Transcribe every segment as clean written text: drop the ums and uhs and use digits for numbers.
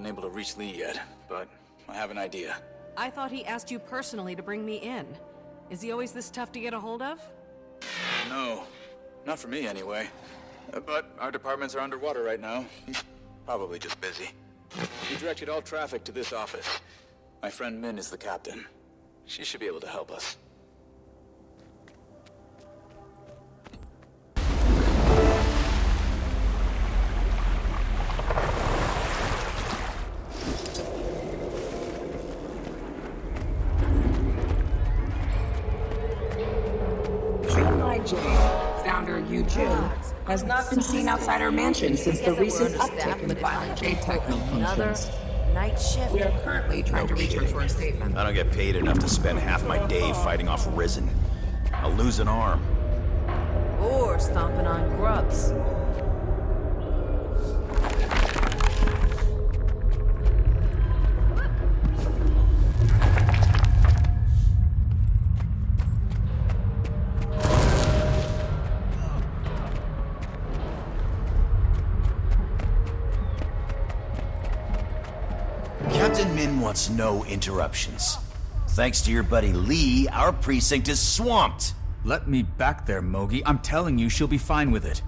been able to reach Lee yet, but I have an idea. I thought he asked you personally to bring me in. Is he always this tough to get a hold of? No, not for me anyway. But our departments are underwater right now. He's probably just busy. He directed all traffic to this office. My friend Min is the captain. She should be able to help us. Founder Yu Jin has not been seen outside our mansion since the recent uptick in violent J techno functions. Night shift. We are currently trying to reach her for a statement. I don't get paid enough to spend half my day fighting off Risen. I'll lose an arm. Or stomping on grubs. Captain Min wants no interruptions. Thanks to your buddy Lee, our precinct is swamped. Let me back there, Mogi. I'm telling you, she'll be fine with it.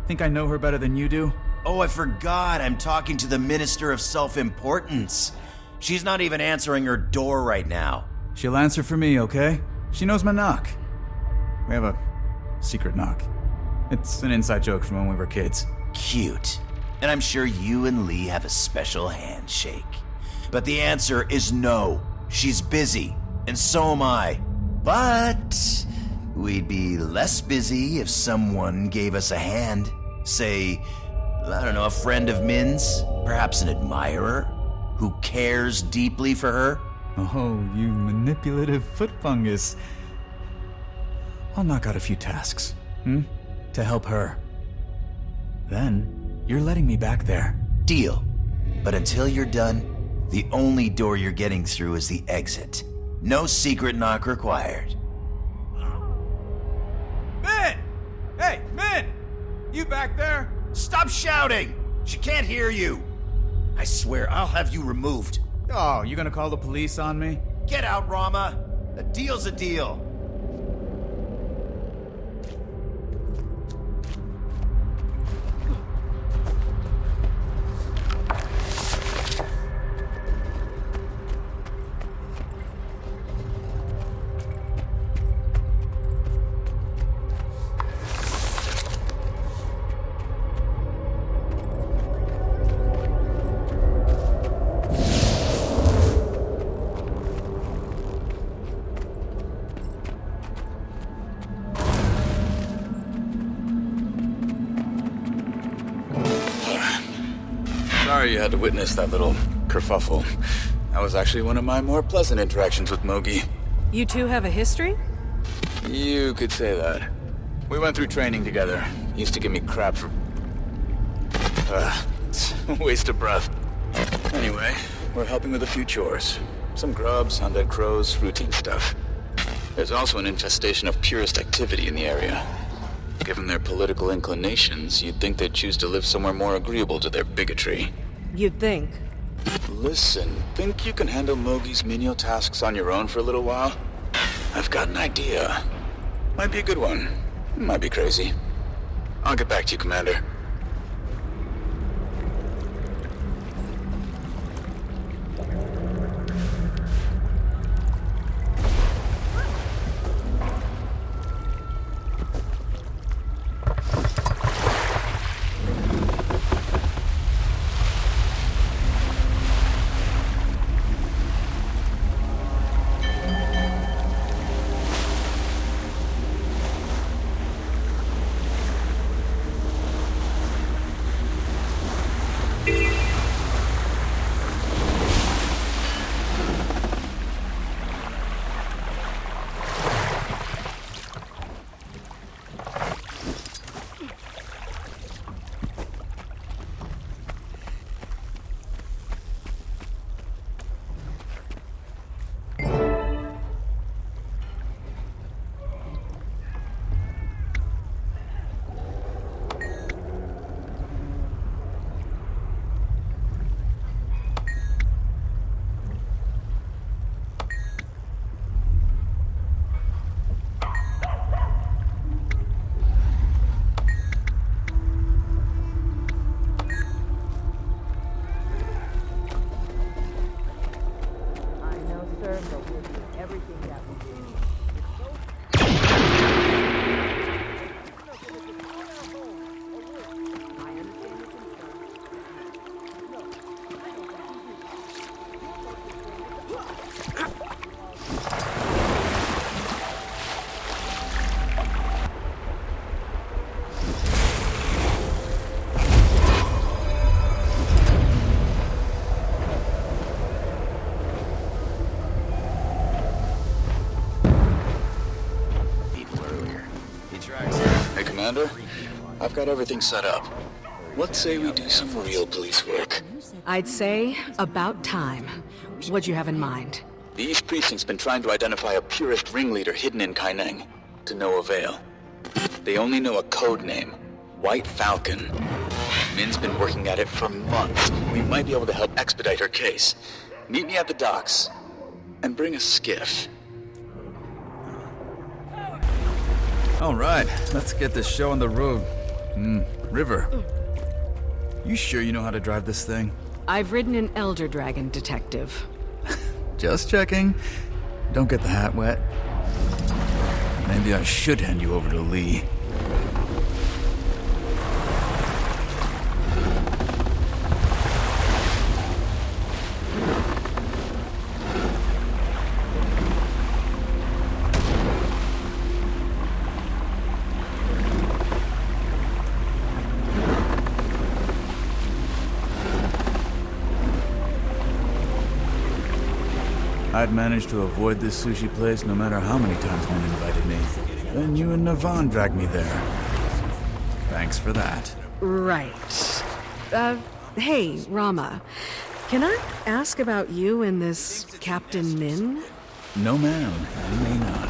Think I know her better than you do? Oh, I forgot. I'm talking to the Minister of Self-Importance. She's not even answering her door right now. She'll answer for me, okay? She knows my knock. We have a secret knock. It's an inside joke from when we were kids. Cute. And I'm sure you and Lee have a special handshake. But the answer is no. She's busy, and so am I. But we'd be less busy if someone gave us a hand. Say, I don't know, a friend of Min's? Perhaps an admirer who cares deeply for her? Oh, you manipulative foot fungus. I'll knock out a few tasks, to help her. Then, you're letting me back there. Deal. But until you're done, the only door you're getting through is the exit. No secret knock required. Min! Hey, Min! You back there? Stop shouting! She can't hear you! I swear I'll have you removed. Oh, you gonna call the police on me? Get out, Rama! A deal's a deal. Sorry you had to witness that little kerfuffle. That was actually one of my more pleasant interactions with Mogi. You two have a history? You could say that. We went through training together. He used to give me crap for... it's a waste of breath. Anyway, we're helping with a few chores. Some grubs, undead crows, routine stuff. There's also an infestation of purist activity in the area. Given their political inclinations, you'd think they'd choose to live somewhere more agreeable to their bigotry. You'd think. Listen, think you can handle Mogi's menial tasks on your own for a little while? I've got an idea. Might be a good one. Might be crazy. I'll get back to you, Commander. Hey, Commander. I've got everything set up. Let's say we do some real police work. I'd say about time. What'd you have in mind? The East Precinct's been trying to identify a purist ringleader hidden in Kaineng, to no avail. They only know a code name, White Falcon. Min's been working at it for months. We might be able to help expedite her case. Meet me at the docks, and bring a skiff. All right, let's get this show on the road. River, you sure you know how to drive this thing? I've ridden an Elder Dragon, Detective. Just checking. Don't get the hat wet. Maybe I should hand you over to Lee. I'd managed to avoid this sushi place no matter how many times Min invited me. Then you and Navan dragged me there. Thanks for that. Right. Hey, Rama. Can I ask about you and this Captain Min? No, ma'am. You may not.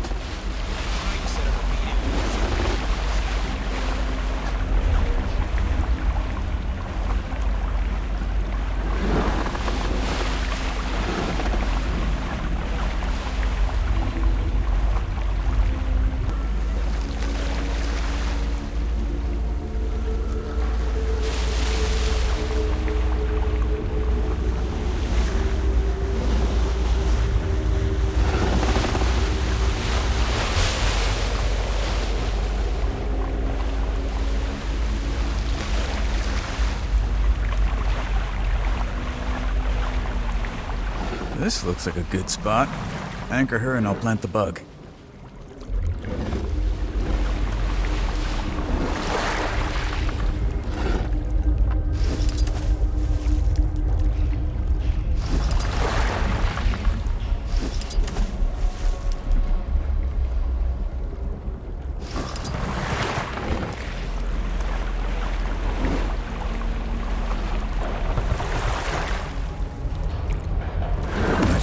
This looks like a good spot. Anchor her and I'll plant the bug.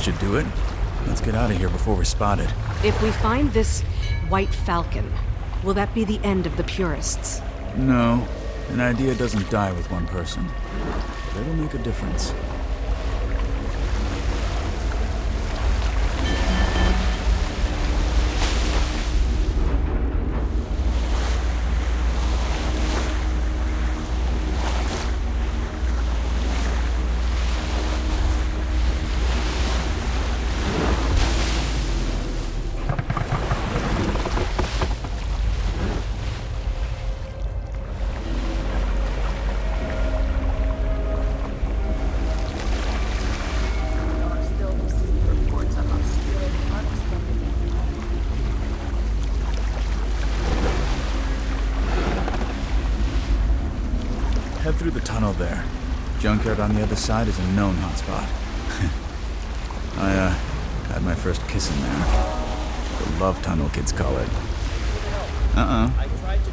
Should do it. Let's get out of here before we're spotted. If we find this White Falcon, will that be the end of the Purists? No. An idea doesn't die with one person. But it'll make a difference. Head through the tunnel there. Junkyard on the other side is a known hotspot. I had my first kiss in there. The love tunnel, kids call it.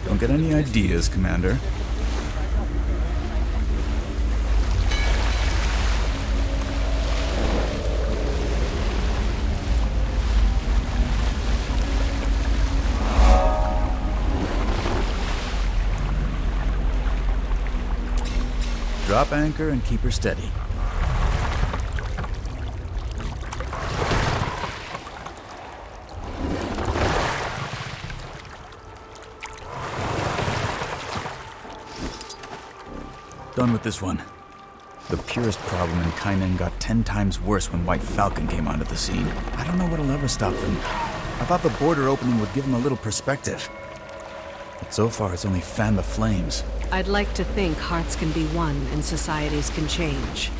Don't get any ideas, Commander. Drop anchor and keep her steady. Done with this one. The purist problem in Kainen got 10 times worse when White Falcon came onto the scene. I don't know what'll ever stop them. I thought the border opening would give them a little perspective. But so far, it's only fanned the flames. I'd like to think hearts can be won and societies can change.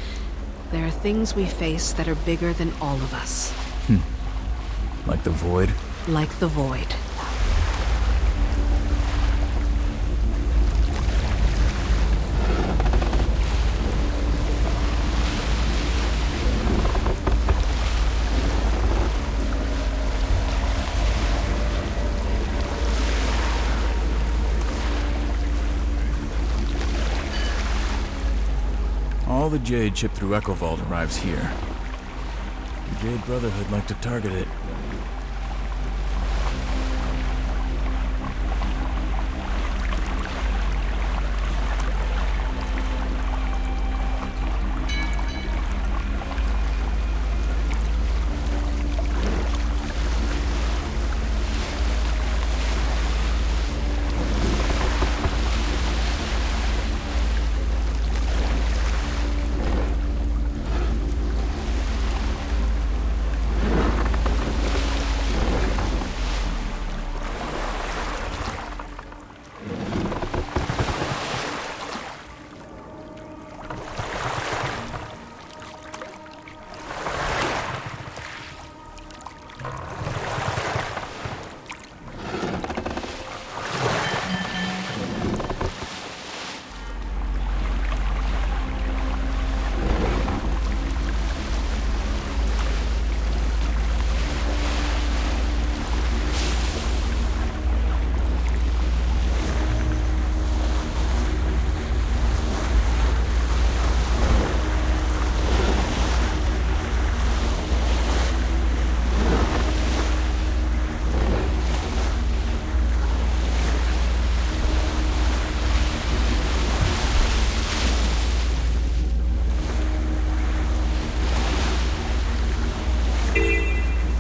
There are things we face that are bigger than all of us. Like the Void. Like the Void. All the Jade shipped through Echo Vault arrives here. The Jade Brotherhood like to target it.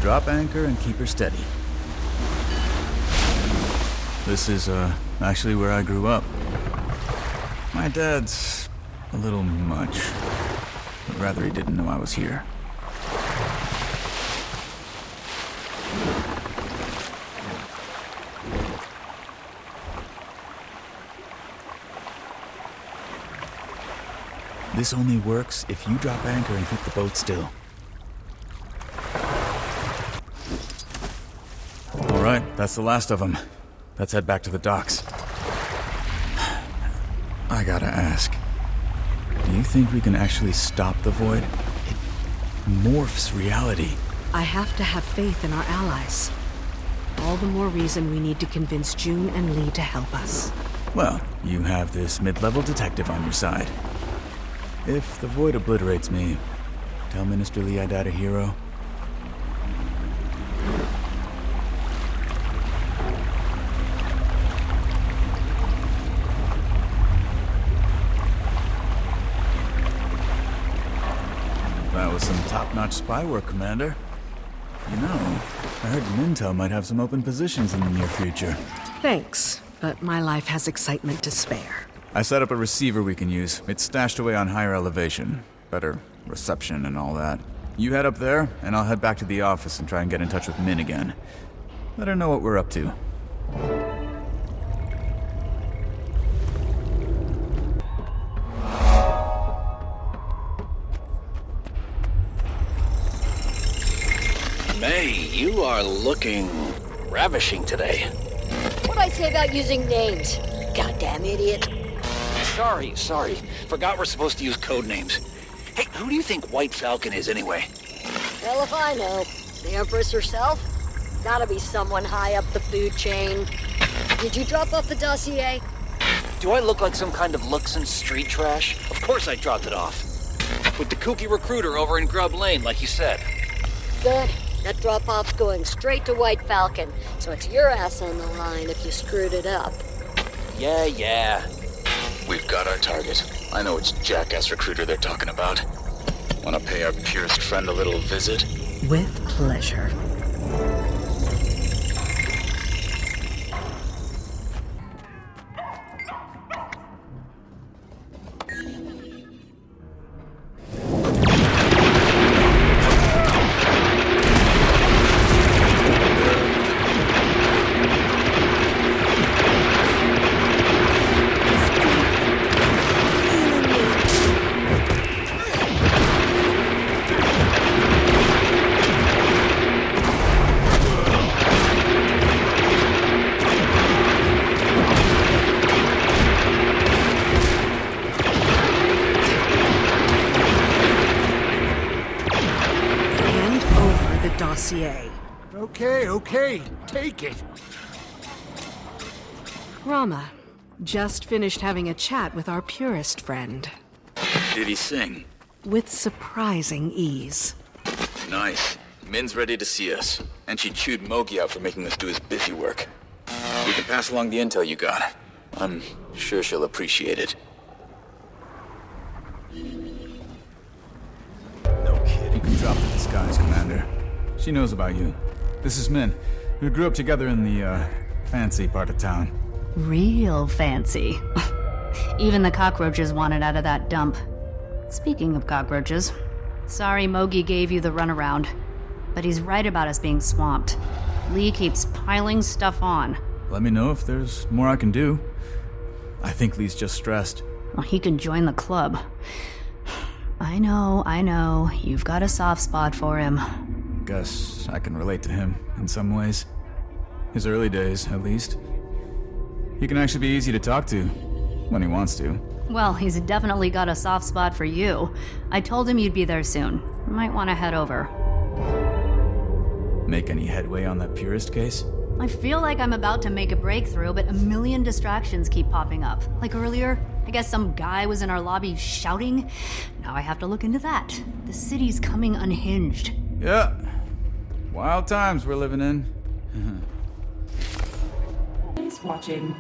Drop anchor and keep her steady. This is, actually where I grew up. My dad's a little much. But rather he didn't know I was here. This only works if you drop anchor and keep the boat still. All right, that's the last of them. Let's head back to the docks. I gotta ask, do you think we can actually stop the Void? It morphs reality. I have to have faith in our allies. All the more reason we need to convince June and Lee to help us. Well, you have this mid-level detective on your side. If the Void obliterates me, tell Minister Lee I died a hero. That was some top-notch spy work, Commander. You know, I heard Mintel might have some open positions in the near future. Thanks, but my life has excitement to spare. I set up a receiver we can use. It's stashed away on higher elevation. Better reception and all that. You head up there, and I'll head back to the office and try and get in touch with Min again. Let her know what we're up to. May, you are looking ravishing today. What'd I say about using names? Goddamn idiot. Sorry. Forgot we're supposed to use code names. Hey, who do you think White Falcon is anyway? Hell if I know. The Empress herself? Gotta be someone high up the food chain. Did you drop off the dossier? Do I look like some kind of Luxon street trash? Of course I dropped it off. With the kooky recruiter over in Grub Lane, like you said. Good. That drop-off's going straight to White Falcon, so it's your ass on the line if you screwed it up. Yeah. We've got our target. I know which jackass recruiter they're talking about. Want to pay our purest friend a little visit? With pleasure. dossier. Okay, take it. Rama, just finished having a chat with our purist friend. Did he sing? With surprising ease. Nice. Min's ready to see us, and she chewed Mogi out for making us do his busy work. We can pass along the intel you got. I'm sure she'll appreciate it. No kid. You can drop the disguise, Commander. She knows about you. This is Min. We grew up together in the, fancy part of town. Real fancy. Even the cockroaches wanted out of that dump. Speaking of cockroaches, sorry Mogi gave you the runaround, but he's right about us being swamped. Lee keeps piling stuff on. Let me know if there's more I can do. I think Lee's just stressed. Well, he can join the club. I know. You've got a soft spot for him. Guess I can relate to him in some ways. His early days, at least. He can actually be easy to talk to, when he wants to. Well, he's definitely got a soft spot for you. I told him you'd be there soon. Might want to head over. Make any headway on that purist case? I feel like I'm about to make a breakthrough, but a million distractions keep popping up. Like earlier, I guess some guy was in our lobby shouting. Now I have to look into that. The city's coming unhinged. Yeah. Wild times we're living in. Thanks for watching.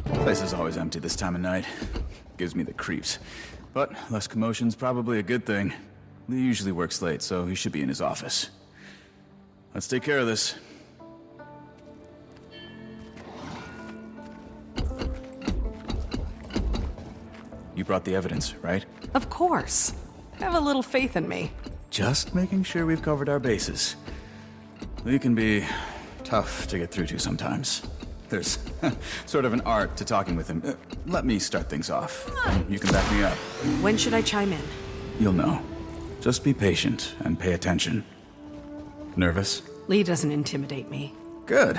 Place is always empty this time of night. Gives me the creeps. But less commotion's probably a good thing. Lee usually works late, so he should be in his office. Let's take care of this. You brought the evidence, right? Of course. Have a little faith in me. Just making sure we've covered our bases. Lee can be tough to get through to sometimes. There's sort of an art to talking with him. Let me start things off. You can back me up. When should I chime in? You'll know. Just be patient and pay attention. Nervous? Lee doesn't intimidate me. Good.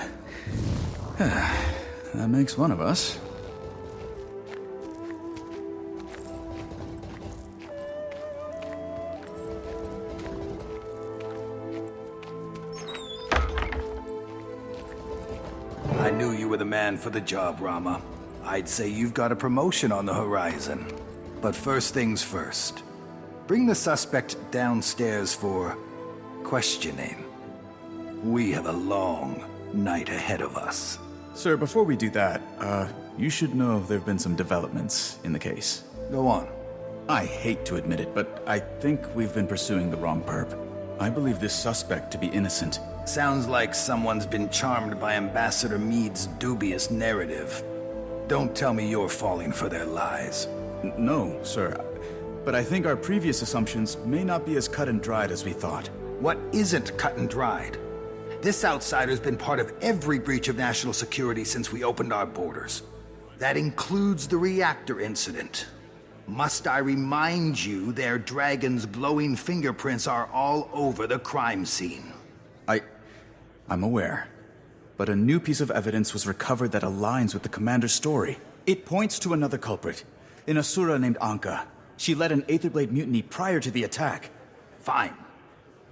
That makes one of us. I knew you were the man for the job, Rama. I'd say you've got a promotion on the horizon. But first things first. Bring the suspect downstairs for questioning. We have a long night ahead of us. Sir, before we do that, you should know there have been some developments in the case. Go on. I hate to admit it, but I think we've been pursuing the wrong perp. I believe this suspect to be innocent. Sounds like someone's been charmed by Ambassador Meade's dubious narrative. Don't tell me you're falling for their lies. No, sir. But I think our previous assumptions may not be as cut and dried as we thought. What isn't cut and dried? This outsider's been part of every breach of national security since we opened our borders. That includes the reactor incident. Must I remind you their dragon's glowing fingerprints are all over the crime scene? I'm aware. But a new piece of evidence was recovered that aligns with the commander's story. It points to another culprit, an Asura named Anka. She led an Aetherblade mutiny prior to the attack. Fine.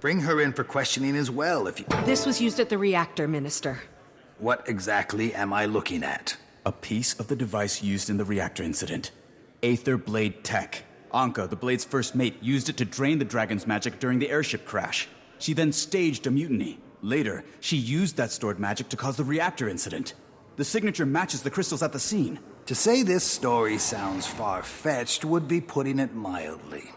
Bring her in for questioning as well, if you... This was used at the reactor, Minister. What exactly am I looking at? A piece of the device used in the reactor incident. Aetherblade tech. Anka, the Blade's first mate, used it to drain the dragon's magic during the airship crash. She then staged a mutiny. Later, she used that stored magic to cause the reactor incident. The signature matches the crystals at the scene. To say this story sounds far-fetched would be putting it mildly.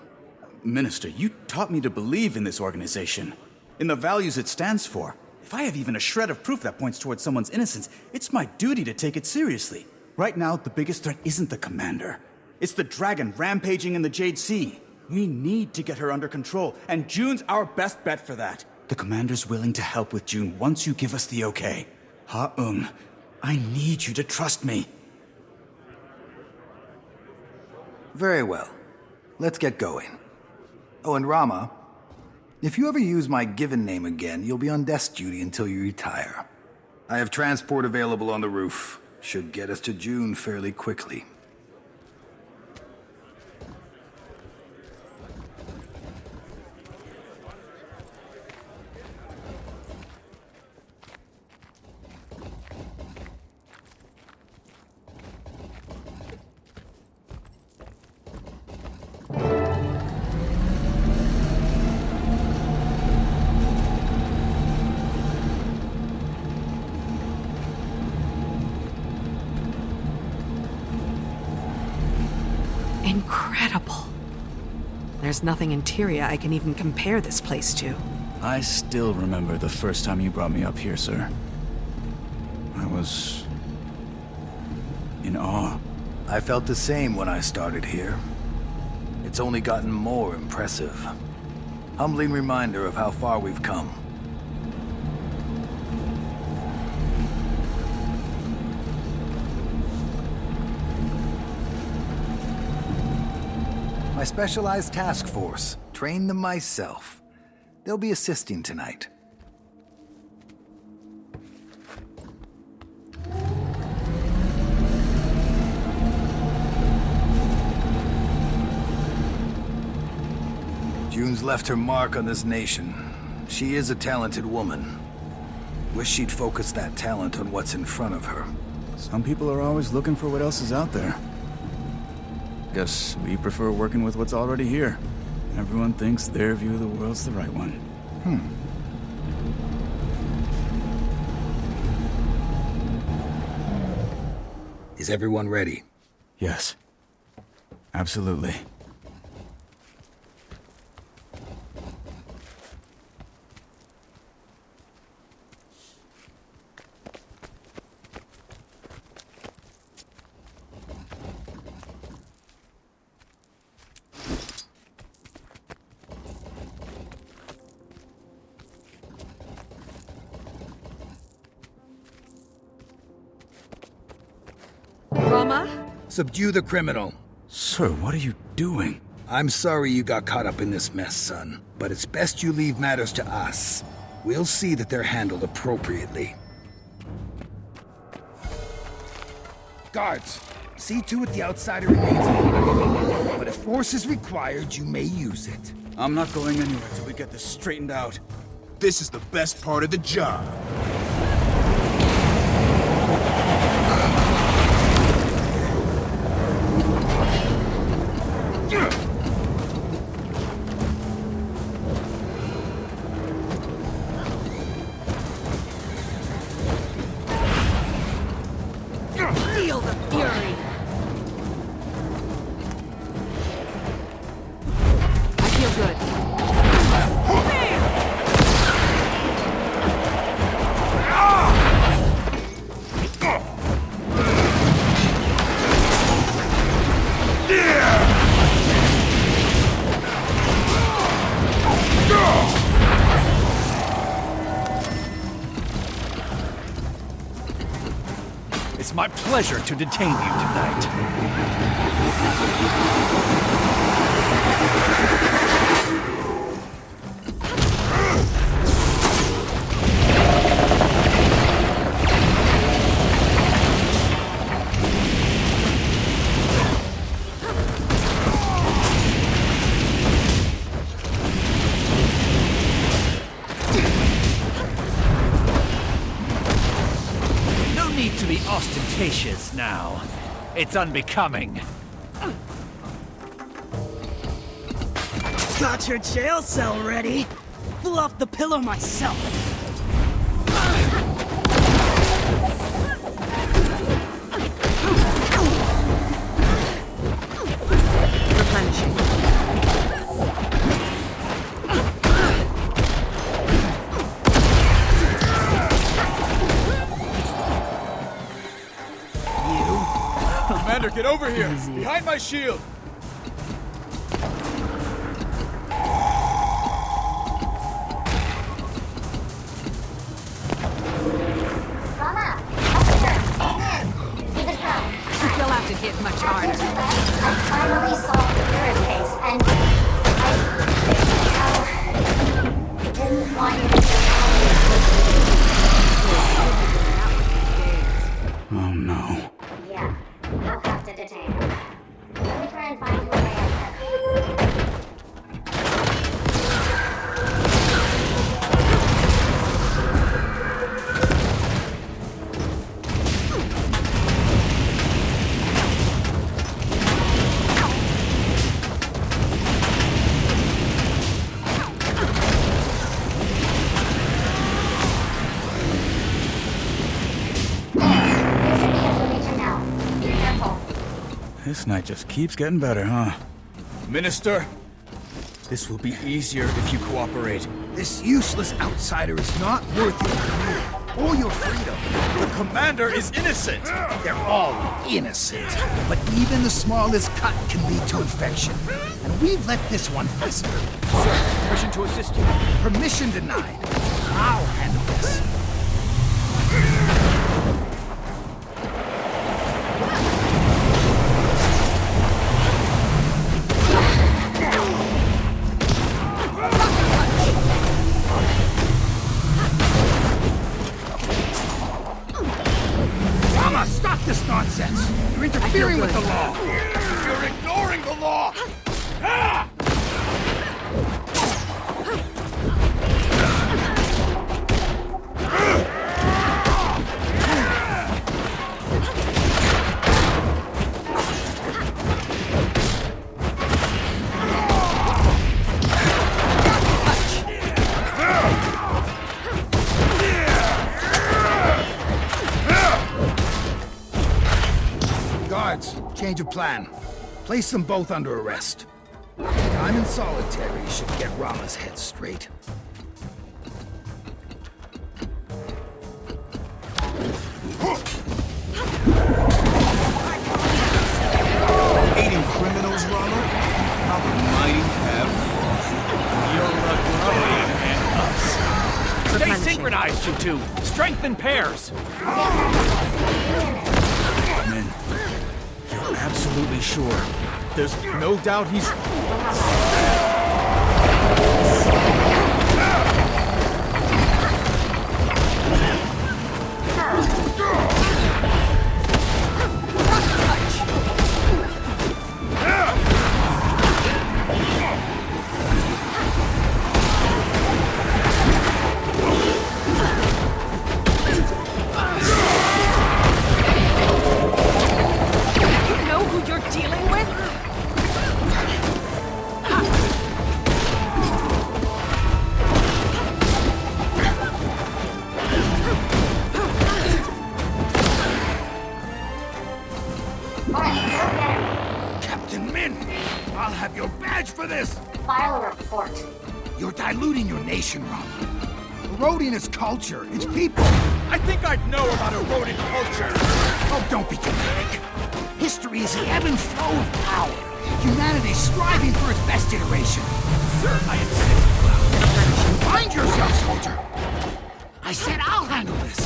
Minister, you taught me to believe in this organization, in the values it stands for. If I have even a shred of proof that points towards someone's innocence, it's my duty to take it seriously. Right now, the biggest threat isn't the commander. It's the dragon rampaging in the Jade Sea. We need to get her under control, and June's our best bet for that. The commander's willing to help with June once you give us the okay. Ha-Um, I need you to trust me. Very well. Let's get going. Oh, and Rama, if you ever use my given name again, you'll be on desk duty until you retire. I have transport available on the roof. Should get us to June fairly quickly. Incredible. There's nothing in Tyria I can even compare this place to. I still remember the first time you brought me up here, sir. I was in awe. I felt the same when I started here. It's only gotten more impressive. Humbling reminder of how far we've come. My specialized task force. Trained them myself. They'll be assisting tonight. June's left her mark on this nation. She is a talented woman. Wish she'd focus that talent on what's in front of her. Some people are always looking for what else is out there. Guess we prefer working with what's already here. Everyone thinks their view of the world's the right one. Is everyone ready? Yes. Absolutely. Rama? Subdue the criminal. Sir, what are you doing? I'm sorry you got caught up in this mess, son. But it's best you leave matters to us. We'll see that they're handled appropriately. Guards, see to it the outsider remains alive. But if force is required, you may use it. I'm not going anywhere till we get this straightened out. This is the best part of the job. Feel the fury! I feel good. It's my pleasure to detain you tonight. No need to be ostentatious now. It's unbecoming. Got your jail cell ready. Flew off the pillow myself. Replenishing. Commander, get over here! Behind my shield! You'll have to hit much harder. I finally solved the Paris case, and I didn't want you to This night just keeps getting better, huh? Minister, this will be easier if you cooperate. This useless outsider is not worth your career or your freedom. The commander is innocent! They're all innocent. But even the smallest cut can lead to infection. And we've let this one fester. Sir, permission to assist you. Permission denied. I'll handle this. Rama, stop this nonsense! You're interfering with the law! You're ignoring the law! Ah! Guards, change of plan. Place them both under arrest. Time in solitary should get Rama's head straight. Aiding criminals, Rama? How mighty have fun. You're a handcuffs. Stay synchronized, you two. Strengthen pairs. Men, you're absolutely sure? There's no doubt he's... Captain Min! I'll have your badge for this! File a report. You're diluting your nation, Rama. Eroding its culture, its people. I think I'd know about eroded culture. Oh, don't be dramatic. History is the ebb and flow of power. Humanity striving for its best iteration. Sir, I insist. Find yourself, soldier! I said I'll handle this!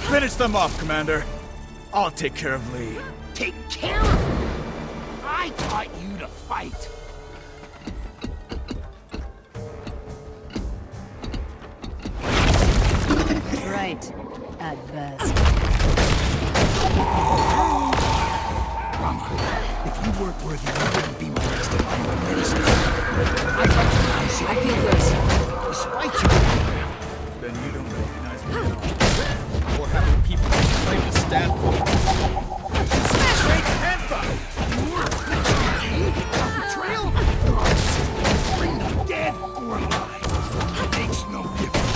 Finish them off, Commander. I'll take care of Lee. Take care of him! I taught you to fight! Right. At best. Rama, if you weren't worthy, you wouldn't be my next in line of minister. I recognize you. I feel this. Despite your program. Then you don't recognize me at all. Or having people claim to stand for. Smash rate Panther! Betrayal? Bring them dead or alive. Makes no difference.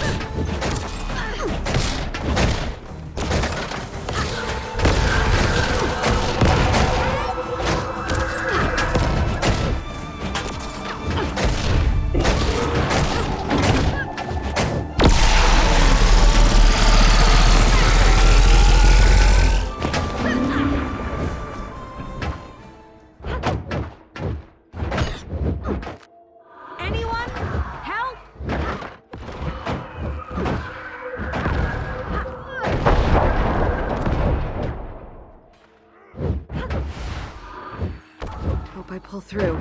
I pull through.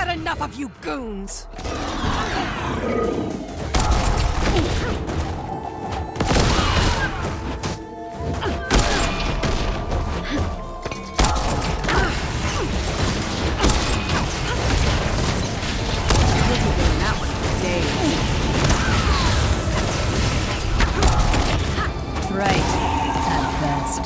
Enough of you goons! Right. At best.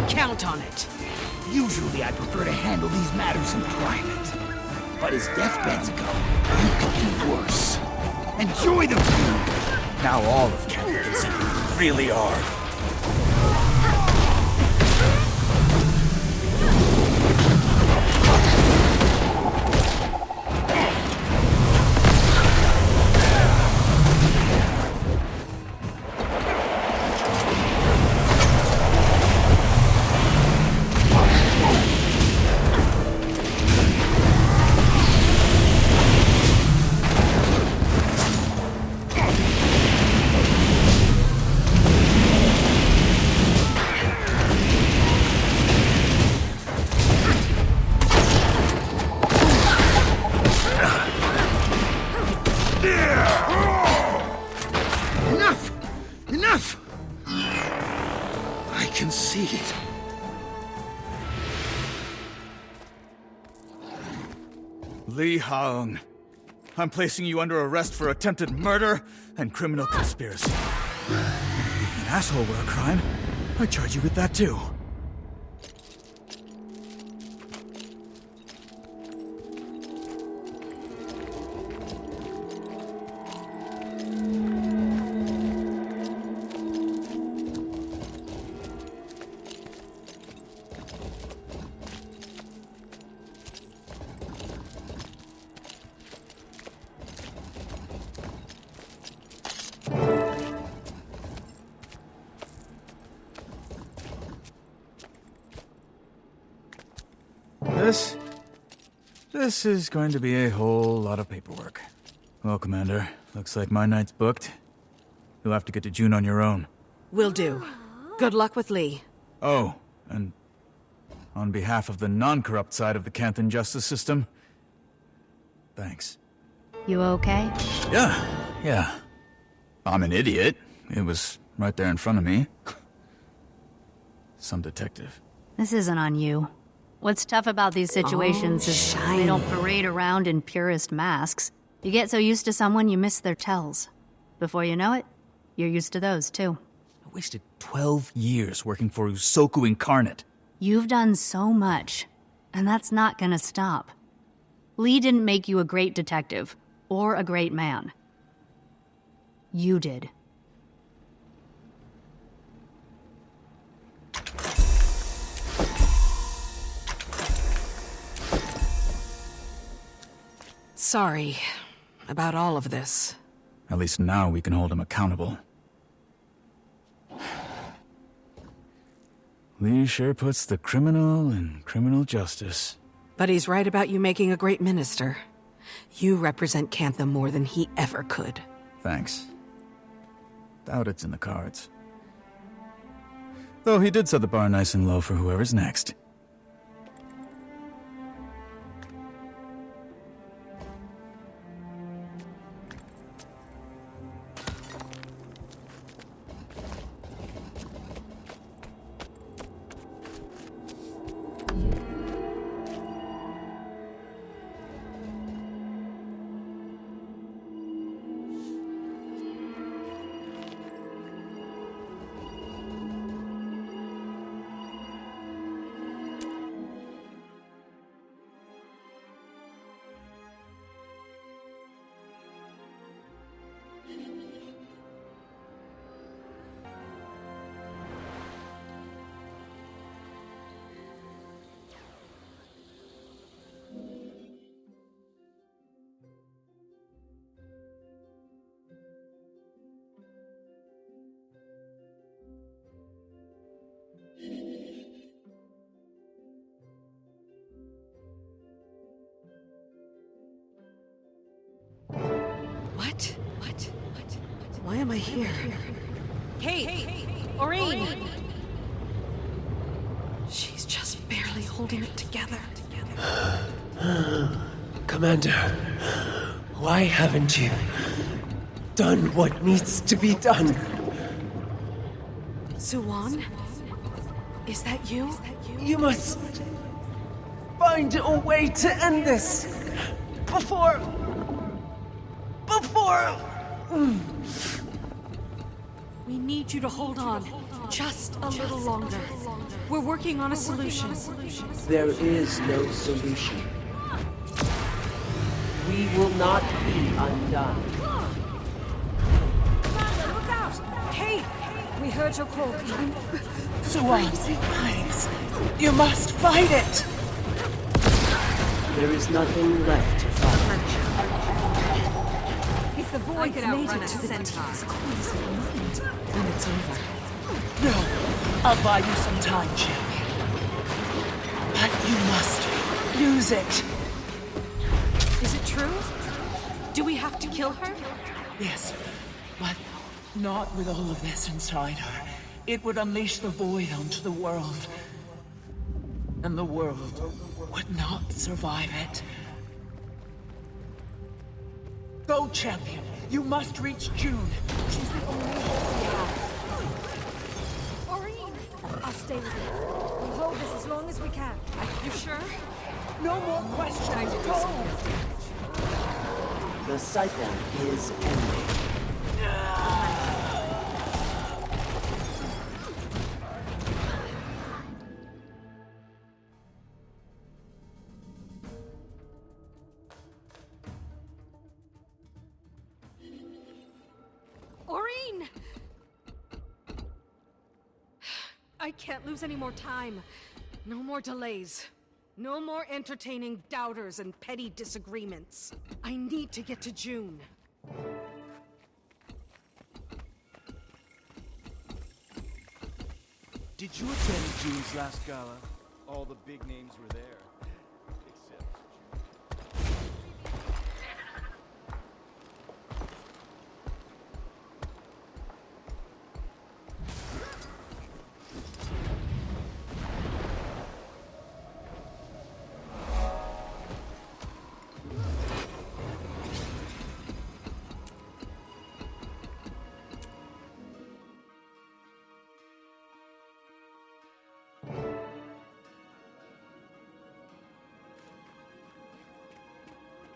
Count on it. Usually I prefer to handle these matters in private. But as deathbeds go, you could do worse. Enjoy the food! Now all of Kent can see who you really are. Enough! I can see it. Lee Haung, I'm placing you under arrest for attempted murder and criminal conspiracy. If an asshole were a crime, I'd charge you with that too. This is going to be a whole lot of paperwork. Well, Commander, looks like my night's booked. You'll have to get to June on your own. Will do. Good luck with Lee. Oh, and on behalf of the non-corrupt side of the Canthan justice system, thanks. You okay? Yeah. I'm an idiot. It was right there in front of me. Some detective. This isn't on you. What's tough about these situations is they don't parade around in purist masks. You get so used to someone, you miss their tells. Before you know it, you're used to those, too. I wasted 12 years working for Usoku Incarnate. You've done so much, and that's not gonna stop. Lee didn't make you a great detective, or a great man. You did. Sorry about all of this. At least now we can hold him accountable. Lee sure puts the criminal in criminal justice. But he's right about you making a great minister. You represent Cantham more than he ever could. Thanks. Doubt it's in the cards. Though he did set the bar nice and low for whoever's next. Why am I here? Hey, Aurene! She's just barely holding it together. Commander, why haven't you done what needs to be done? Suwan? Is that you? You must find a way to end this before. We need you to hold on. Just a little longer. We're working on a solution. There is no solution. We will not be undone. Commander, look out! Hey! We heard your call. Suwan, please. You must fight it! There is nothing left to fight. If the void made it to the centaur's quiz moment, Then it's over. No, I'll buy you some time, champion. But you must use it. Is it true? Do we have to kill her? Yes, but not with all of this inside her. It would unleash the void onto the world. And the world would not survive it. Go, champion. You must reach June. she's the only hope we have. Aurene! I'll stay with you. We'll hold this as long as we can. You sure? No more questions. Go! The cycle is ending. Aurene! I can't lose any more time. No more delays. No more entertaining doubters and petty disagreements. I need to get to June. Did you attend June's last gala? All the big names were there. Except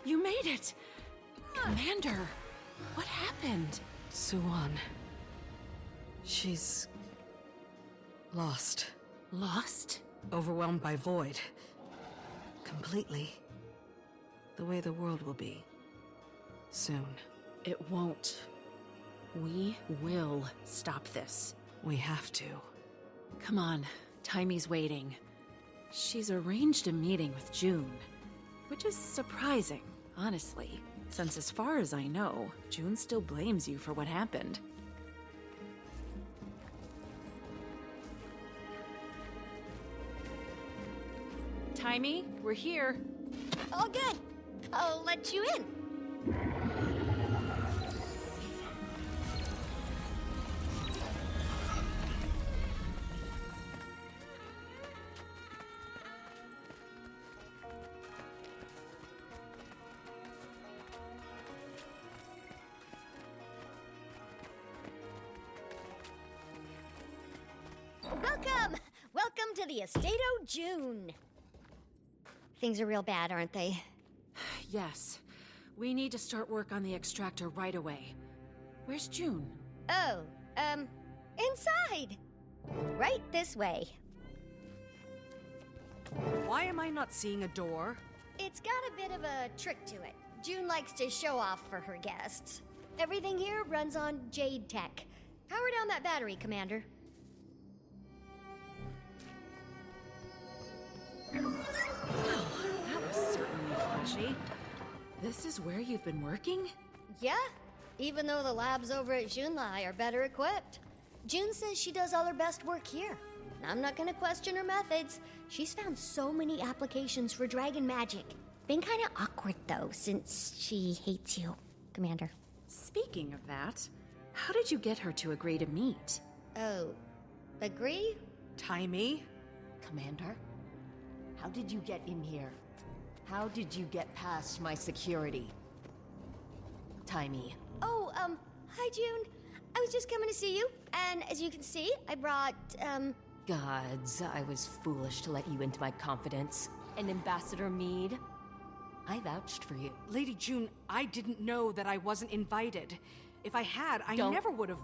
You made it! Commander, what happened? Suwan. She's... lost. Lost? Overwhelmed by void. Completely. The way the world will be. Soon. It won't. We will stop this. We have to. Come on, Taimy's waiting. She's arranged a meeting with June, which is surprising, honestly, since as far as I know, June still blames you for what happened. Taimy, we're here. All good. I'll let you in. Welcome! Welcome to the Estate o' June. Things are real bad, aren't they? Yes. We need to start work on the extractor right away. Where's June? Oh, inside. Right this way. Why am I not seeing a door? It's got a bit of a trick to it. June likes to show off for her guests. Everything here runs on Jade Tech. Power down that battery, Commander. That was certainly flashy. This is where you've been working? Yeah, even though the labs over at Junlai are better equipped. June says she does all her best work here. I'm not gonna question her methods. She's found so many applications for dragon magic. Been kinda awkward though, since she hates you, Commander. Speaking of that, how did you get her to agree to meet? Oh, agree? Taimy? Commander? How did you get in here? How did you get past my security? Taimy. Oh, hi June. I was just coming to see you, and as you can see, I brought, Gods, I was foolish to let you into my confidence. And Ambassador Meade, I vouched for you. Lady June, I didn't know that I wasn't invited. If I had, I never would have...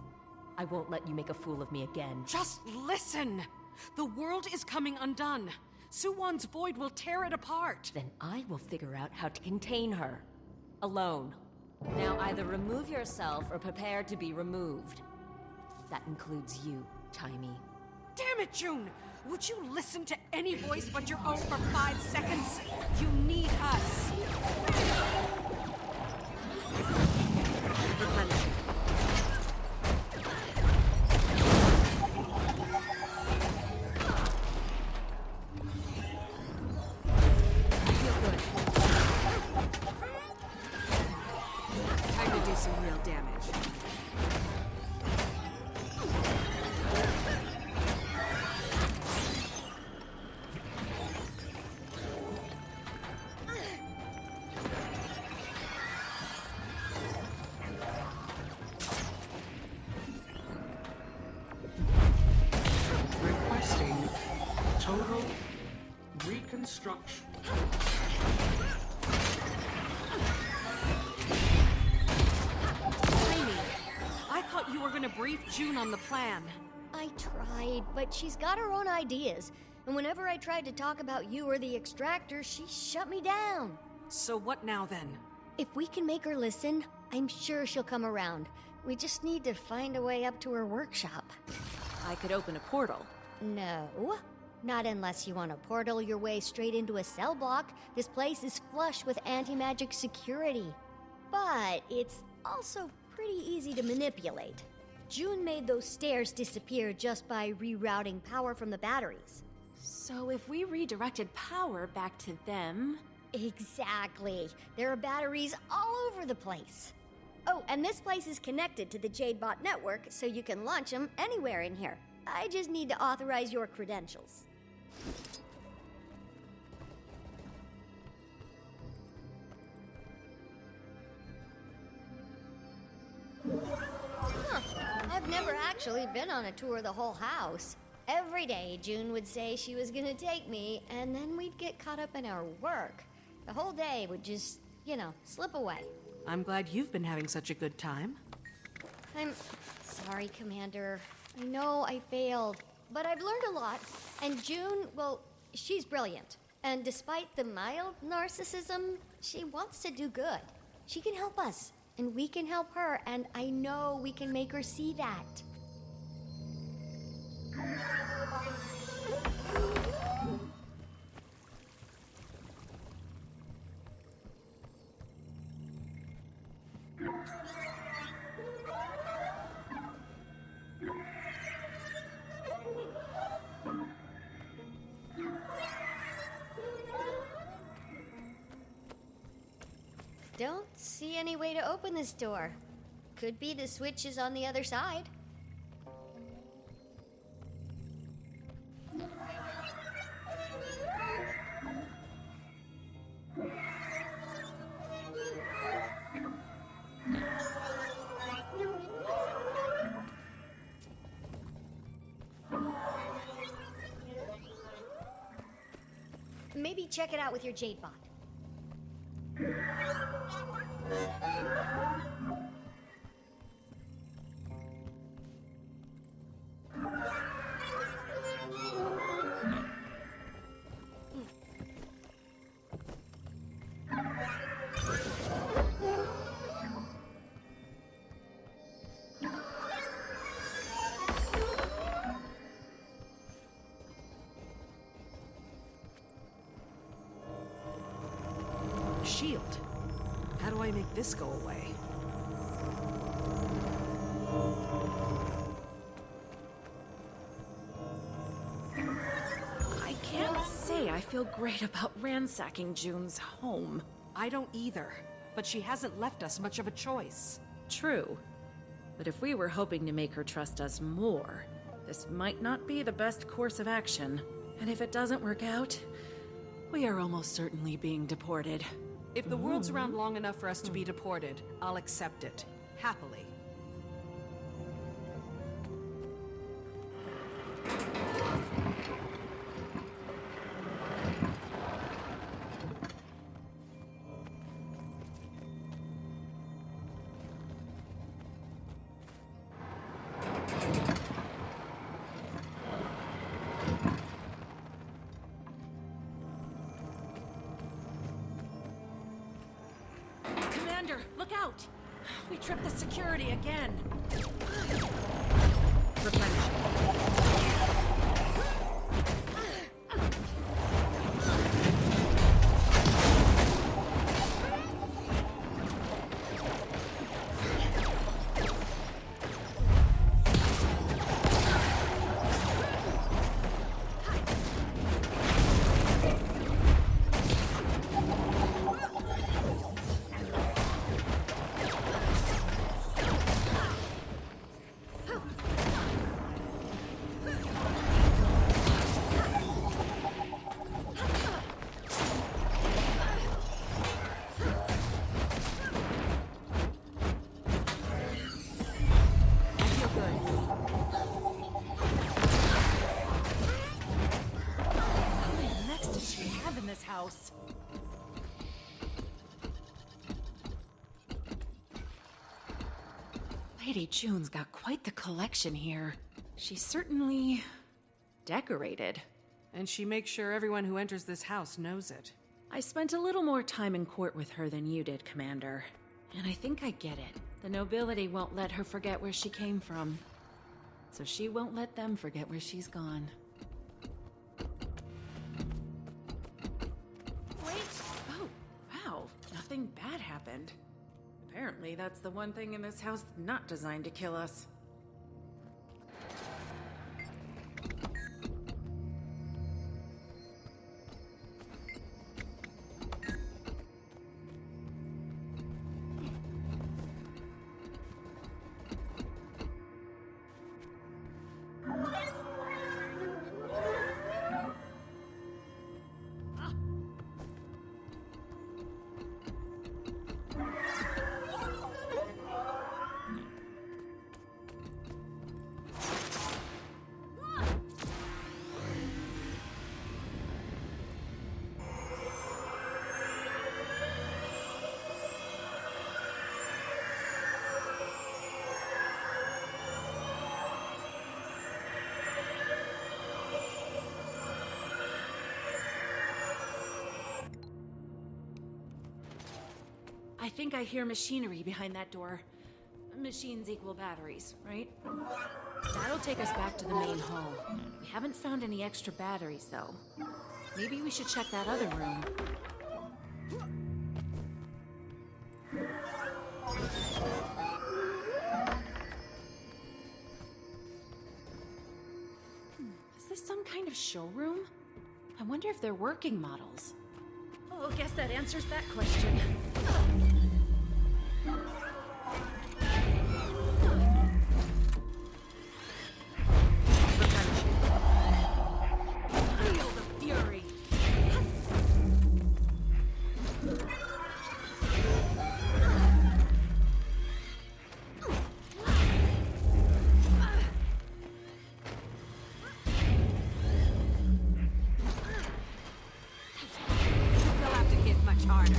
I won't let you make a fool of me again. Just listen! The world is coming undone. Suwon's void will tear it apart. Then I will figure out how to contain her. Alone. Now either remove yourself or prepare to be removed. That includes you, Taimy. Damn it, June! Would you listen to any voice but your own for 5 seconds? You need us. Replenish. Some real damage. Requesting total reconstruction. You were gonna brief June on the plan. I tried, but she's got her own ideas. And whenever I tried to talk about you or the extractor, she shut me down. So what now then? If we can make her listen, I'm sure she'll come around. We just need to find a way up to her workshop. I could open a portal. No. Not unless you want to portal your way straight into a cell block. This place is flush with anti-magic security. But it's also pretty easy to manipulate. June made those stairs disappear just by rerouting power from the batteries. So if we redirected power back to them... Exactly. There are batteries all over the place. Oh, and this place is connected to the Jadebot network, so you can launch them anywhere in here. I just need to authorize your credentials. Huh. I've never actually been on a tour of the whole house. Every day, June would say she was gonna take me, and then we'd get caught up in our work. The whole day would just, slip away. I'm glad you've been having such a good time. I'm sorry, Commander. I know I failed, but I've learned a lot. And June, well, she's brilliant. And despite the mild narcissism, she wants to do good. She can help us. And we can help her, and I know we can make her see that. Don't see any way to open this door. Could be the switch is on the other side. Maybe check it out with your Jade Bot. Shield. How do I make this go away? I can't say I feel great about ransacking June's home. I don't either, but she hasn't left us much of a choice. True. But if we were hoping to make her trust us more, this might not be the best course of action. And if it doesn't work out, we are almost certainly being deported. If the world's around long enough for us to be deported, I'll accept it. Happily. Look out! We tripped the security again. House. Lady June's got quite the collection here. She's certainly decorated. And she makes sure everyone who enters this house knows it. I spent a little more time in court with her than you did, Commander. And I think I get it. The nobility won't let her forget where she came from. So she won't let them forget where she's gone. Nothing bad happened. Apparently, that's the one thing in this house not designed to kill us. I think I hear machinery behind that door. Machines equal batteries, right? That'll take us back to the main hall. We haven't found any extra batteries, though. Maybe we should check that other room. Is this some kind of showroom? I wonder if they're working models. Oh, guess that answers that question. Feel the fury. They'll have to hit much harder.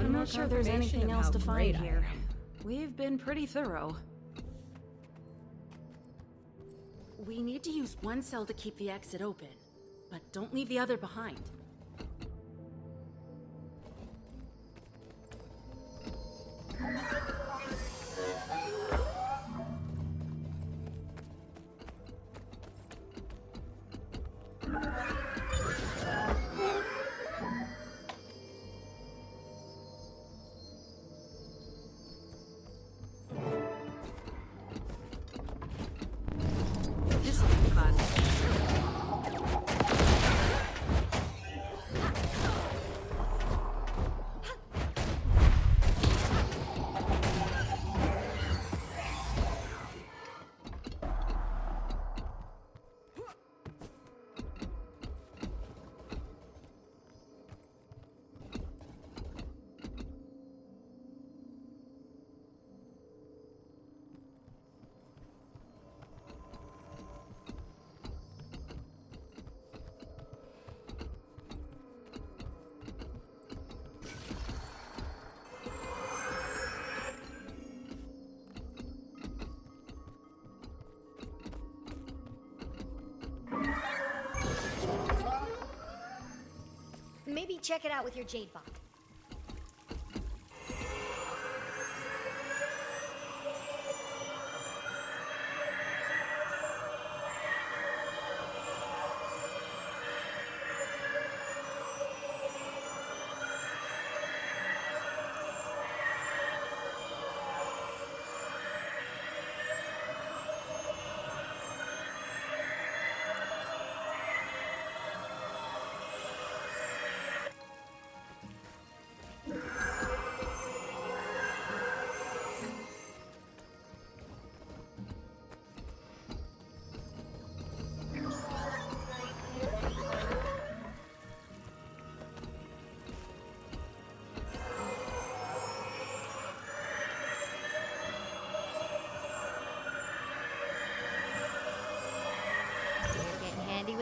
Not sure there's anything else to find here. We've been pretty thorough. We need to use one cell to keep the exit open, but don't leave the other behind. This'll be fun. Maybe check it out with your Jade Bot.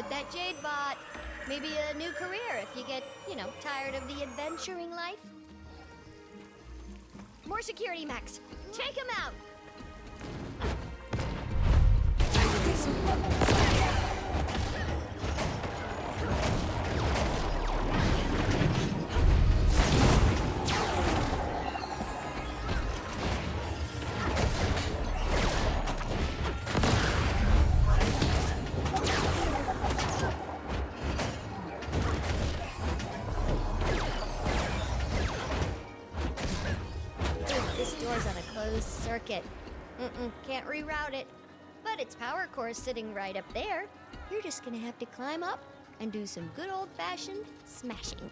with that Jade bot. Maybe a new career if you get, tired of the adventuring life. More security mechs. Take them out. This door's on a closed circuit. Can't reroute it. But its power core's sitting right up there. You're just gonna have to climb up and do some good old-fashioned smashing.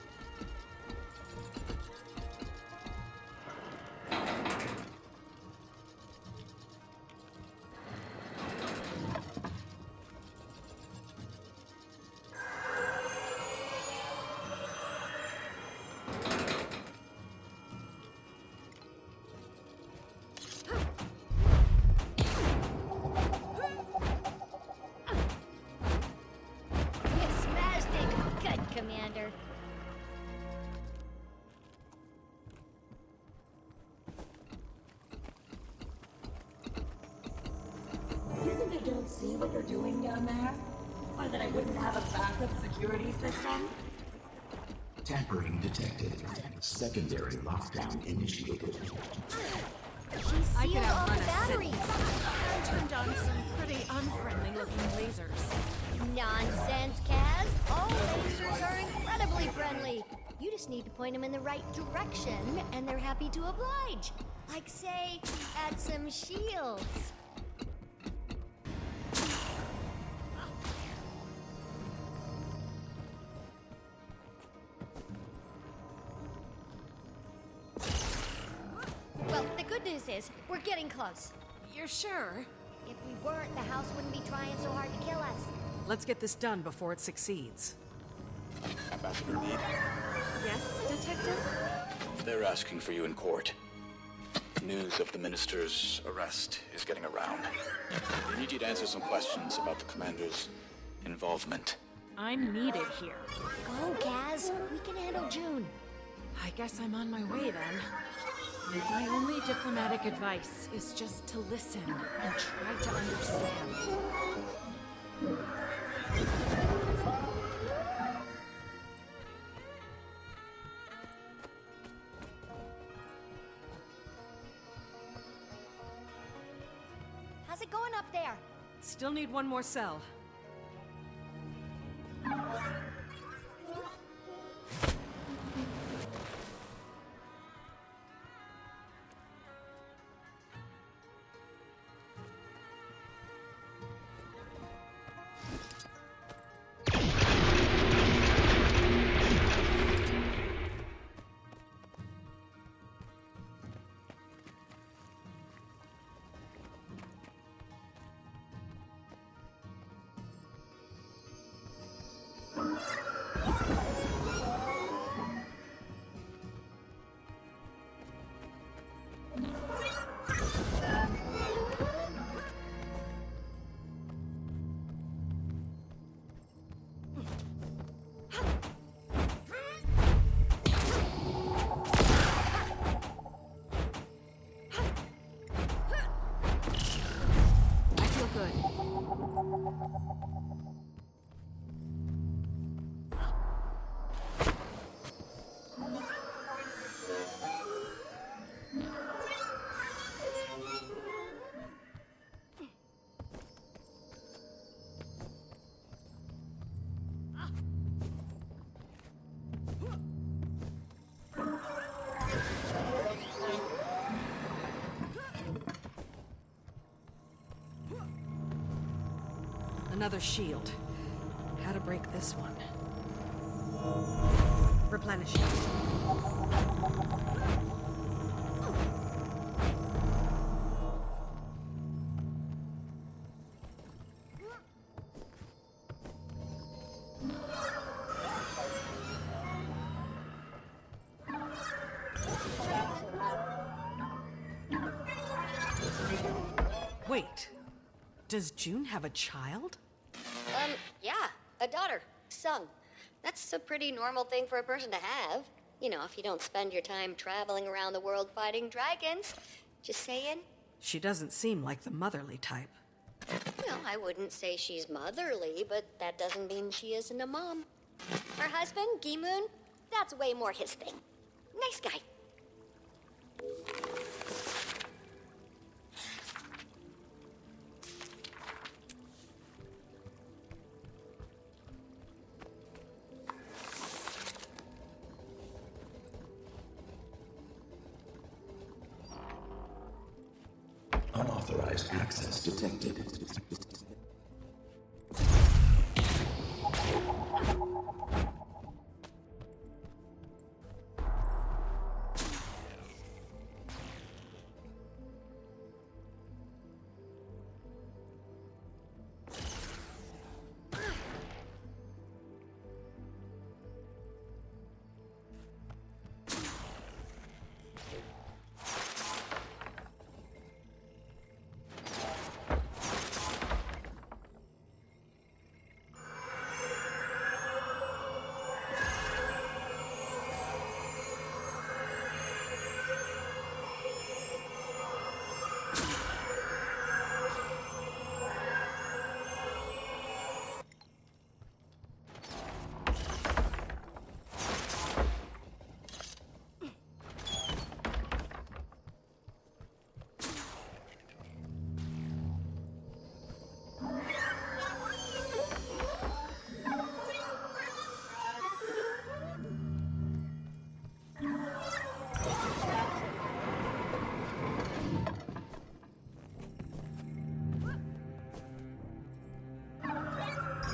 Commander. You think I don't see what you're doing down there? Or that I wouldn't have a backup security system? Tampering detected. Secondary lockdown initiated. She sealed all the batteries. I turned on some pretty unfriendly-looking lasers. Nonsense, Kaz. All lasers are incredibly friendly. You just need to point them in the right direction, and they're happy to oblige. Like, say, add some shields. Well, the good news is, we're getting close. You're sure? If we weren't, the house wouldn't be trying so hard to kill us. Let's get this done before it succeeds. Ambassador Meade, Yes, Detective? they're asking for you in court. News of the minister's arrest is getting around. They need you to answer some questions about the commander's involvement. I'm needed here. Go, Kaz. We can handle June. I guess I'm on my way then. My only diplomatic advice is just to listen and try to understand. How's it going up there? Still need one more cell. Another shield. How to break this one. Replenishing. Wait. Does June have a child? Yeah. A daughter. Son. That's a pretty normal thing for a person to have. You know, if you don't spend your time traveling around the world fighting dragons. Just saying. She doesn't seem like the motherly type. Well, I wouldn't say she's motherly, but that doesn't mean she isn't a mom. Her husband, Gi-moon, that's way more his thing. Nice guy. Unauthorized access detected.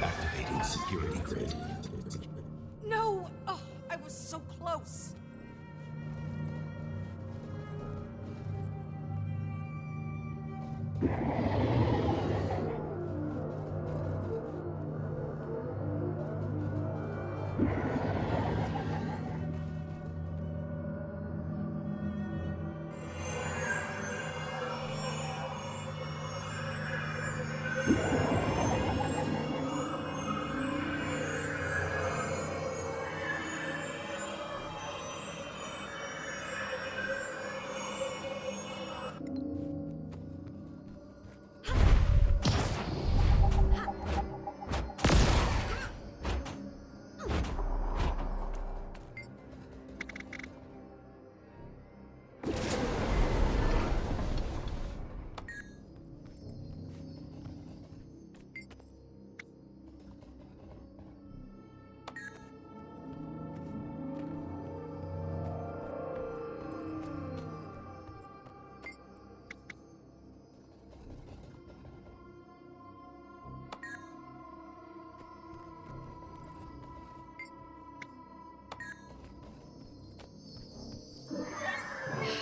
Activating security grid. No! Oh, I was so close.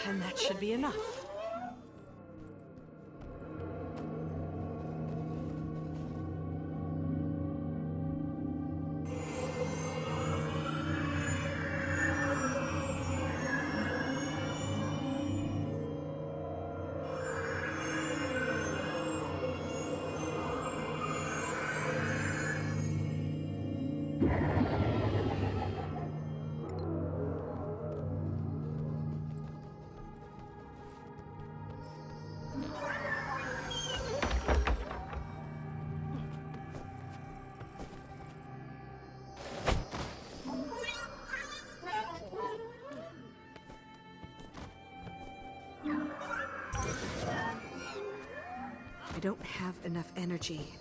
And that should be enough. I don't have enough energy.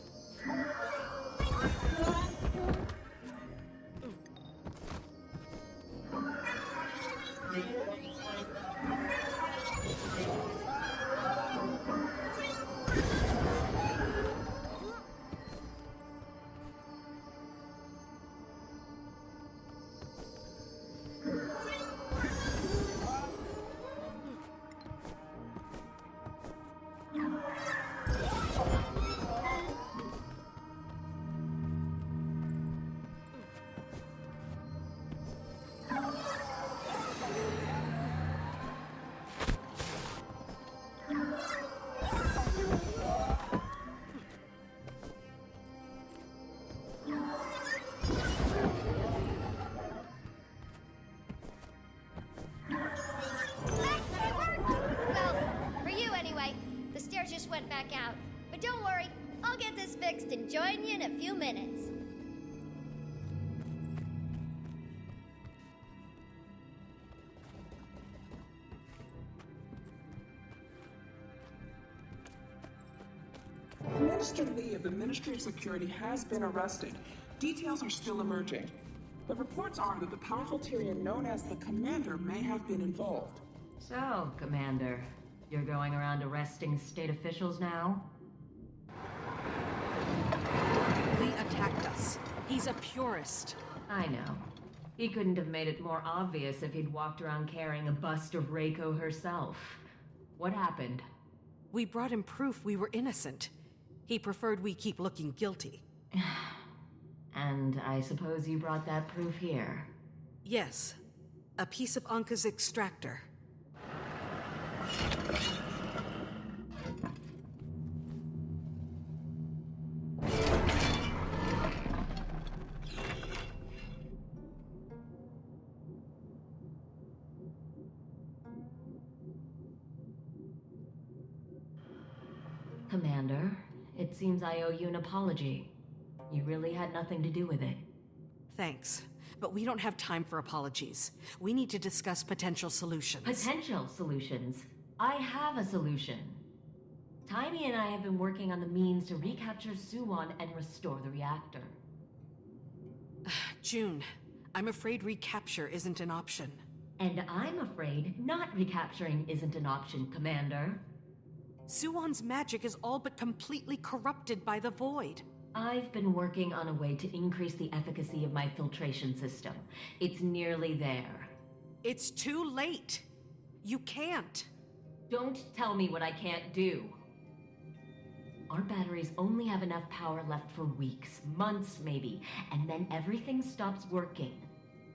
power just went back out. But don't worry, I'll get this fixed and join you in a few minutes. Minister Lee of the Ministry of Security has been arrested. Details are still emerging. But reports are that the powerful Tyrian known as the Commander may have been involved. So, Commander, you're going around arresting state officials now? Lee attacked us. He's a purist. I know. He couldn't have made it more obvious if he'd walked around carrying a bust of Reiko herself. What happened? We brought him proof we were innocent. He preferred we keep looking guilty. And I suppose you brought that proof here? Yes. A piece of Anka's extractor. Commander, it seems I owe you an apology. You really had nothing to do with it. Thanks. But we don't have time for apologies. We need to discuss potential solutions. Potential solutions? I have a solution. Taimi and I have been working on the means to recapture Suwon and restore the reactor. June, I'm afraid recapture isn't an option. And I'm afraid not recapturing isn't an option, Commander. Suwon's magic is all but completely corrupted by the Void. I've been working on a way to increase the efficacy of my filtration system. It's nearly there. It's too late. You can't. Don't tell me what I can't do. Our batteries only have enough power left for weeks, months maybe, and then everything stops working.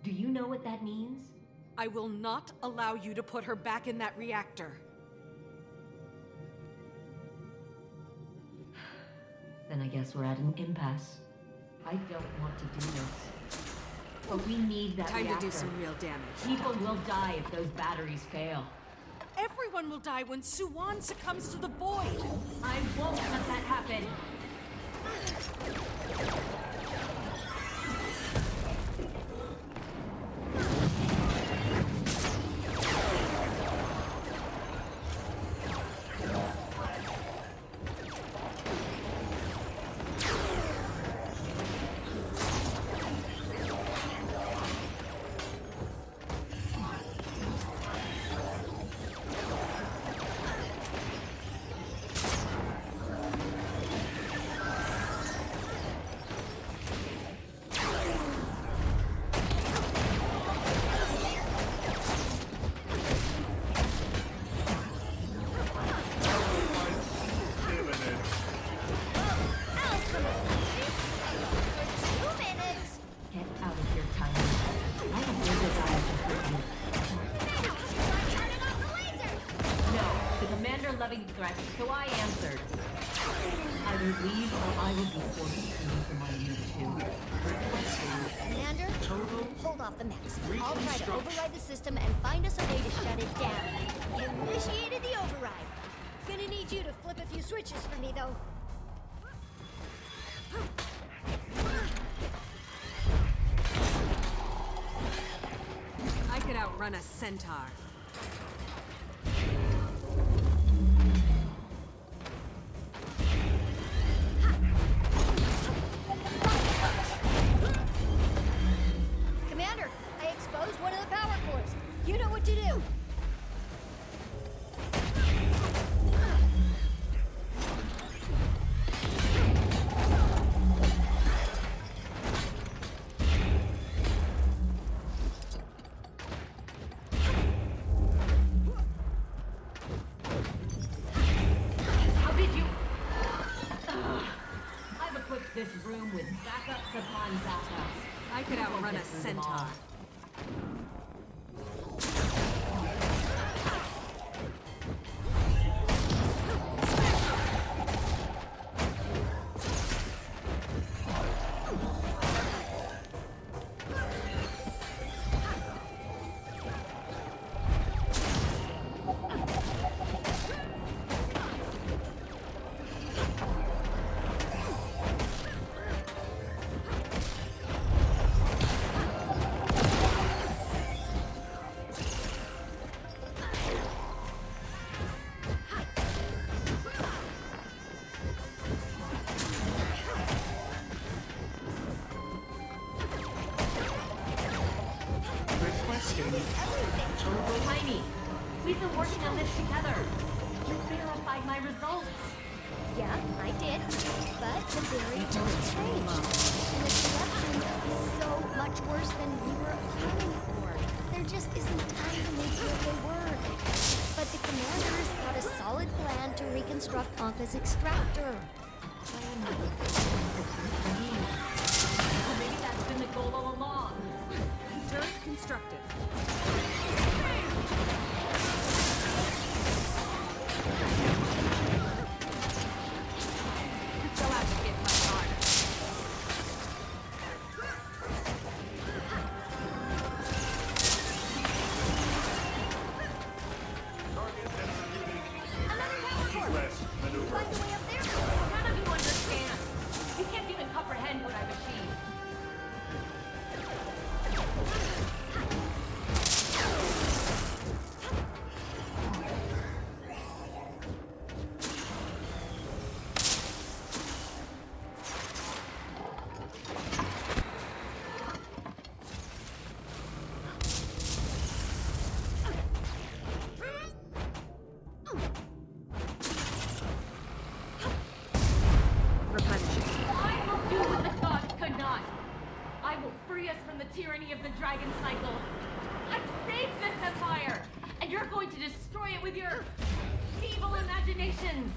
Do you know what that means? I will not allow you to put her back in that reactor. Then I guess we're at an impasse. I don't want to do this. But we need that Time reactor. to do some real damage. People will die if those batteries fail. Everyone will die when Suwon succumbs to the Void. I won't let that happen. Threat, so I answered. Either leave or I will be forced to pay for my unit too. Commander, hold off the mechs. I'll try to override the system and find us a way to shut it down. You initiated the override. Gonna need you to flip a few switches for me, though. I could outrun a centaur. Commander, I exposed one of the power cores. You know what to do. This room with backups upon backups. I could outrun a centaur. a very old stage. And the corruption is so much worse than we were accounting for. There just isn't time to make sure they work. But the commanders got a solid plan to reconstruct Anka's extractor. Maybe that's been the goal all along. Turret constructed. Go out and get my heart. Find a way up there. None of you understand. You can't even comprehend what I've achieved. I will do what the gods could not. I will free us from the tyranny of the dragon cycle. I've saved this empire, and you're going to destroy it with your evil imaginations.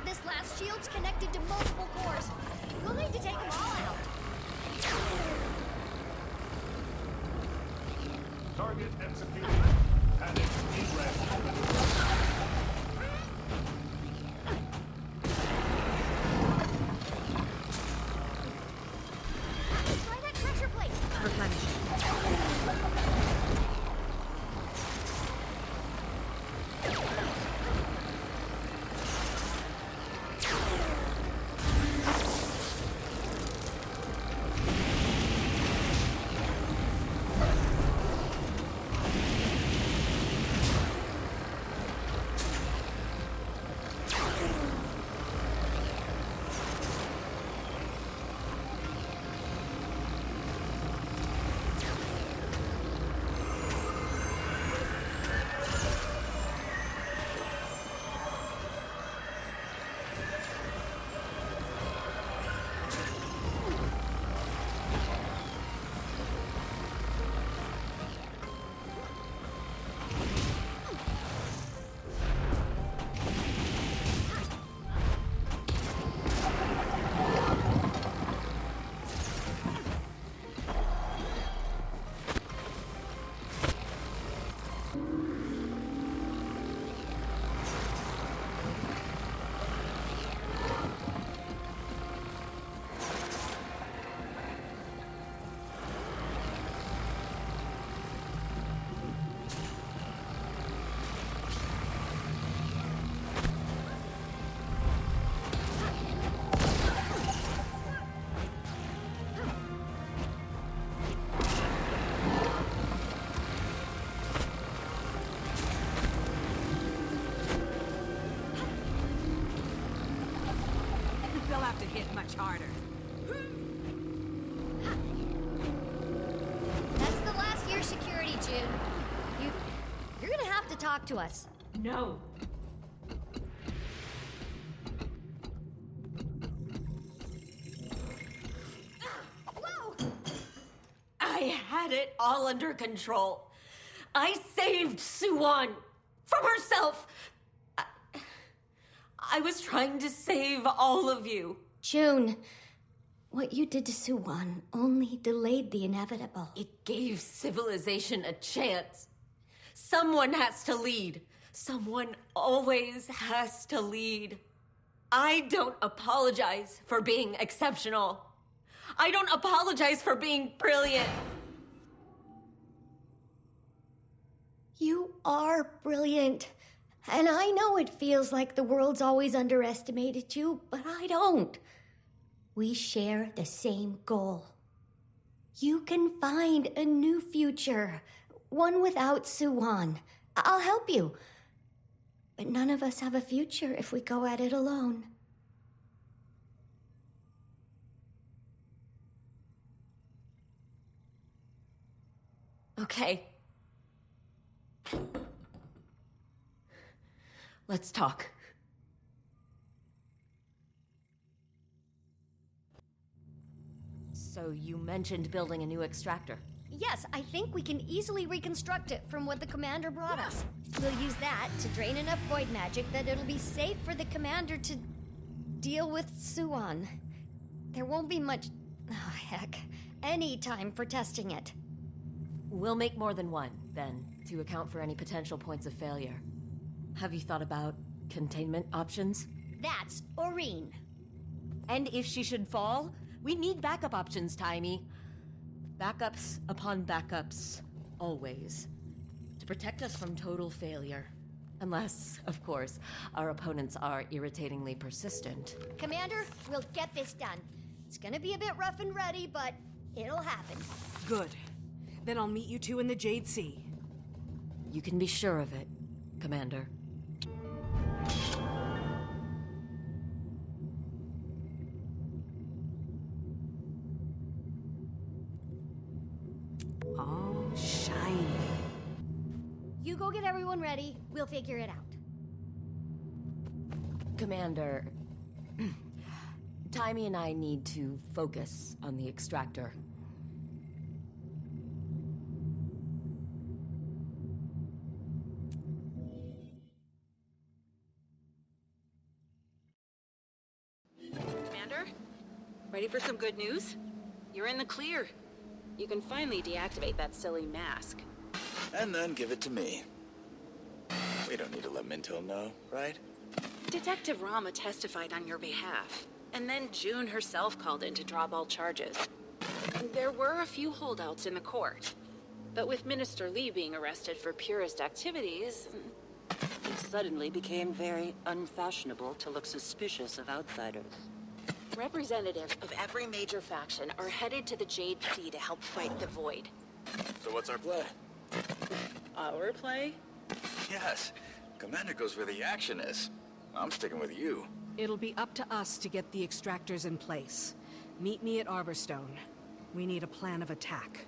This last shield's connected to multiple cores. We'll need to take them all out. Target executed. Panic egress. Try that pressure plate. have to hit much harder. That's the last year security, June. You're gonna have to talk to us. No. Whoa! I had it all under control. I saved Suwon from herself. I was trying to save all of you. June, what you did to Suwon only delayed the inevitable. It gave civilization a chance. Someone has to lead. Someone always has to lead. I don't apologize for being exceptional. I don't apologize for being brilliant. You are brilliant. And I know it feels like the world's always underestimated you, but I don't. We share the same goal. You can find a new future, one without Suwon. I'll help you. But none of us have a future if we go at it alone. Okay. Let's talk. So you mentioned building a new extractor. Yes, I think we can easily reconstruct it from what the commander brought us. We'll use that to drain enough void magic that it'll be safe for the commander to deal with Suwon. There won't be much, any time for testing it. We'll make more than one, then, to account for any potential points of failure. Have you thought about containment options? That's Aurene. And if she should fall, we need backup options, Taimi. Backups upon backups, always. To protect us from total failure. Unless, of course, our opponents are irritatingly persistent. Commander, we'll get this done. It's gonna be a bit rough and ready, but it'll happen. Good. Then I'll meet you two in the Jade Sea. You can be sure of it, Commander. All shiny. You go get everyone ready. We'll figure it out. Commander, Taimi and I need to focus on the extractor. Commander? Ready for some good news? You're in the clear. You can finally deactivate that silly mask. And then give it to me. We don't need to let Minto know, right? Detective Rama testified on your behalf, and then June herself called in to drop all charges. There were a few holdouts in the court, but with Minister Lee being arrested for purist activities, it suddenly became very unfashionable to look suspicious of outsiders. representatives of every major faction are headed to the Jade Sea to help fight the Void. So what's our play? Our play? Yes. Commander goes where the action is. I'm sticking with you. It'll be up to us to get the extractors in place. Meet me at Arborstone. We need a plan of attack.